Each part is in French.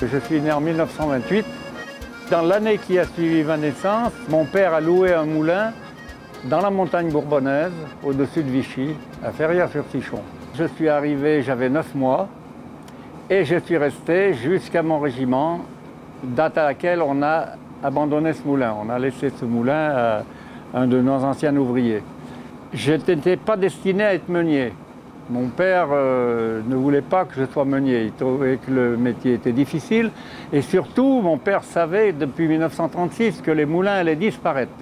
Je suis né en 1928. Dans l'année qui a suivi ma naissance, mon père a loué un moulin dans la montagne bourbonnaise, au-dessus de Vichy, à Ferrières-sur-Sichon. Je suis arrivé, j'avais 9 mois, et je suis resté jusqu'à mon régiment, date à laquelle on a abandonné ce moulin. On a laissé ce moulin à un de nos anciens ouvriers. Je n'étais pas destiné à être meunier. Mon père ne voulait pas que je sois meunier. Il trouvait que le métier était difficile. Et surtout, mon père savait depuis 1936 que les moulins allaient disparaître.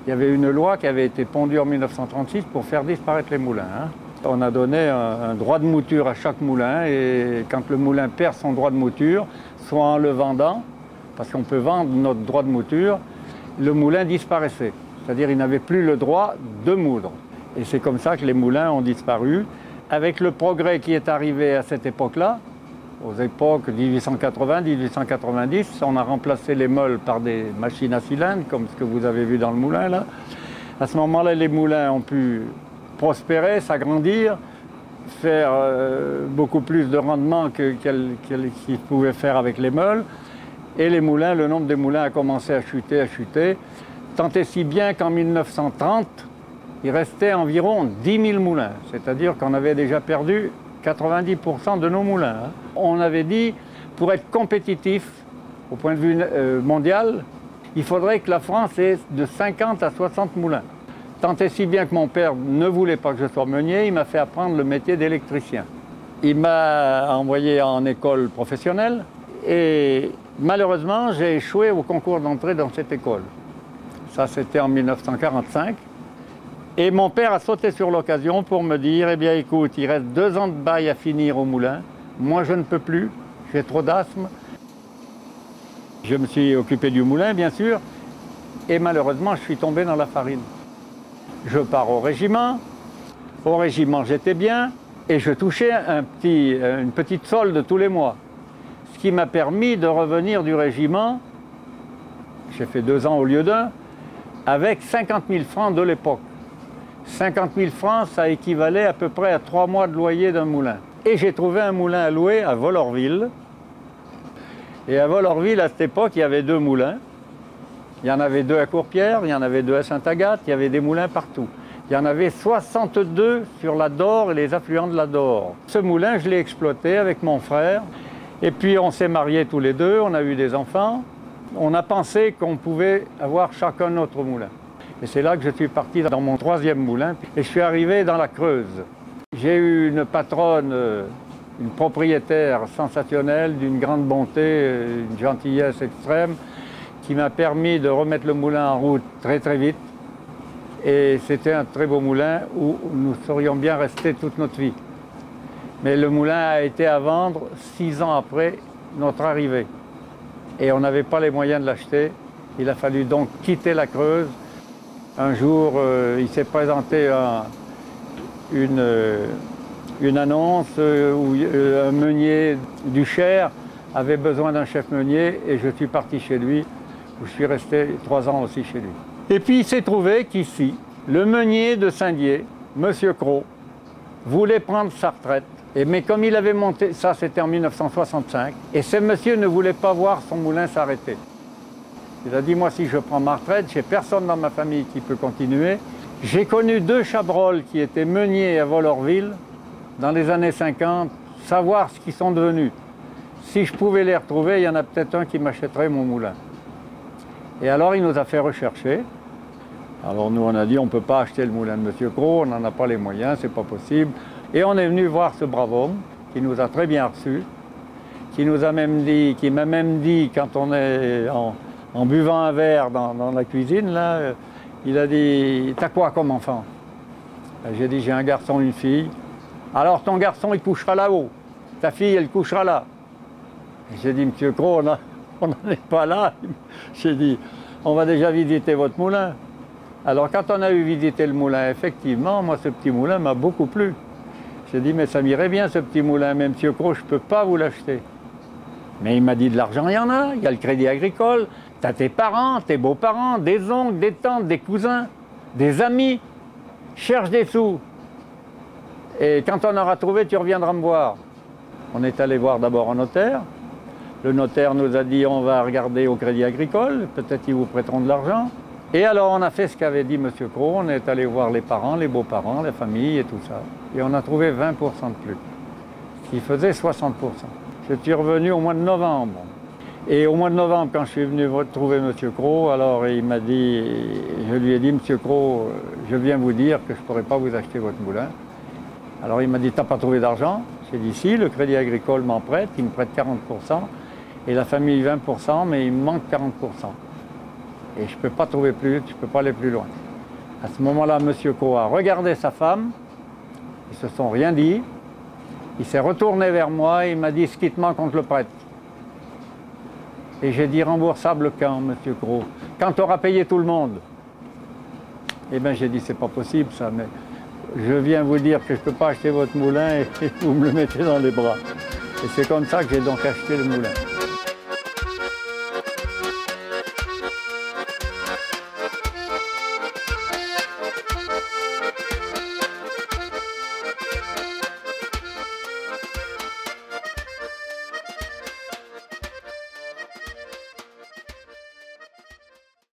Il y avait une loi qui avait été pondue en 1936 pour faire disparaître les moulins. On a donné un droit de mouture à chaque moulin. Et quand le moulin perd son droit de mouture, soit en le vendant, parce qu'on peut vendre notre droit de mouture, le moulin disparaissait. C'est-à-dire qu'il n'avait plus le droit de moudre. Et c'est comme ça que les moulins ont disparu. Avec le progrès qui est arrivé à cette époque-là, aux époques 1880-1890, on a remplacé les meules par des machines à cylindres, comme ce que vous avez vu dans le moulin là. À ce moment-là, les moulins ont pu prospérer, s'agrandir, faire beaucoup plus de rendement qu'ils pouvaient faire avec les meules. Et les moulins, le nombre des moulins a commencé à chuter, tant et si bien qu'en 1930, il restait environ 10 000 moulins, c'est-à-dire qu'on avait déjà perdu 90% de nos moulins. On avait dit, pour être compétitif au point de vue mondial, il faudrait que la France ait de 50 à 60 moulins. Tant et si bien que mon père ne voulait pas que je sois meunier, il m'a fait apprendre le métier d'électricien. Il m'a envoyé en école professionnelle et malheureusement, j'ai échoué au concours d'entrée dans cette école. Ça, c'était en 1945. Et mon père a sauté sur l'occasion pour me dire, eh bien écoute, il reste 2 ans de bail à finir au moulin. Moi, je ne peux plus, j'ai trop d'asthme. Je me suis occupé du moulin, bien sûr, et malheureusement, je suis tombé dans la farine. Je pars au régiment. Au régiment, j'étais bien, et je touchais une petite solde tous les mois. Ce qui m'a permis de revenir du régiment, j'ai fait 2 ans au lieu d'1, avec 50 000 francs de l'époque. 50 000 francs, ça équivalait à peu près à 3 mois de loyer d'un moulin. Et j'ai trouvé un moulin à louer à Vollorville. Et à Vollorville, à cette époque, il y avait 2 moulins. Il y en avait 2 à Courpierre, il y en avait 2 à Sainte-Agathe, il y avait des moulins partout. Il y en avait 62 sur la Dore et les affluents de la Dore. Ce moulin, je l'ai exploité avec mon frère. Et puis on s'est mariés tous les 2, on a eu des enfants. On a pensé qu'on pouvait avoir chacun notre moulin. Et c'est là que je suis parti dans mon 3e moulin. Et je suis arrivé dans la Creuse. J'ai eu une patronne, une propriétaire sensationnelle, d'une grande bonté, une gentillesse extrême, qui m'a permis de remettre le moulin en route très très vite. Et c'était un très beau moulin où nous serions bien restés toute notre vie. Mais le moulin a été à vendre 6 ans après notre arrivée. Et on n'avait pas les moyens de l'acheter. Il a fallu donc quitter la Creuse. Un jour, il s'est présenté une annonce où un meunier du Cher avait besoin d'un chef meunier et je suis parti chez lui, où je suis resté 3 ans aussi chez lui. Et puis il s'est trouvé qu'ici, le meunier de Saint-Dié, M. Cros, voulait prendre sa retraite. Mais comme il avait monté, ça c'était en 1965, et ce monsieur ne voulait pas voir son moulin s'arrêter. Il a dit, moi si je prends ma retraite, j'ai personne dans ma famille qui peut continuer. J'ai connu 2 Chabrol qui étaient meuniers à Vollorville dans les années 50, savoir ce qu'ils sont devenus. Si je pouvais les retrouver, il y en a peut-être un qui m'achèterait mon moulin. Et alors il nous a fait rechercher. Alors nous on a dit, on ne peut pas acheter le moulin de M. Cros, on n'en a pas les moyens, c'est pas possible. Et on est venu voir ce brave homme qui nous a très bien reçus, qui m'a même dit, quand on est en buvant un verre dans la cuisine, là, il a dit, t'as quoi comme enfant? J'ai dit, j'ai un garçon, une fille. Alors ton garçon, il couchera là-haut. Ta fille, elle couchera là. J'ai dit, monsieur Cros, on n'en est pas là. J'ai dit, on va déjà visiter votre moulin. Alors quand on a eu visité le moulin, effectivement, moi, ce petit moulin m'a beaucoup plu. J'ai dit, mais ça m'irait bien, ce petit moulin, mais monsieur Cros, je ne peux pas vous l'acheter. Mais il m'a dit, de l'argent, il y en a. Il y a le crédit agricole. Tu as tes parents, tes beaux-parents, des oncles, des tantes, des cousins, des amis. Cherche des sous. Et quand on aura trouvé, tu reviendras me voir. On est allé voir d'abord un notaire. Le notaire nous a dit on va regarder au Crédit Agricole, peut-être qu'ils vous prêteront de l'argent. Et alors on a fait ce qu'avait dit M. Cros, on est allé voir les parents, les beaux-parents, la famille et tout ça. Et on a trouvé 20% de plus, ce qui faisait 60%. Je suis revenu au mois de novembre. Et au mois de novembre, quand je suis venu trouver M. Cros, alors il m'a dit, je lui ai dit, M. Cros, je viens vous dire que je ne pourrais pas vous acheter votre moulin. Alors il m'a dit, t'as pas trouvé d'argent? J'ai dit, si, le Crédit Agricole m'en prête, il me prête 40%, et la famille 20%, mais il me manque 40%. Et je ne peux pas trouver plus, je ne peux pas aller plus loin. À ce moment-là, M. Cros a regardé sa femme, ils ne se sont rien dit, il s'est retourné vers moi, et il m'a dit, ce qui te manque, on te le prête. Et j'ai dit, remboursable quand, M. Cros? Quand tu auras payé tout le monde. Eh bien, j'ai dit, c'est pas possible ça, mais je viens vous dire que je ne peux pas acheter votre moulin et vous me le mettez dans les bras. Et c'est comme ça que j'ai donc acheté le moulin.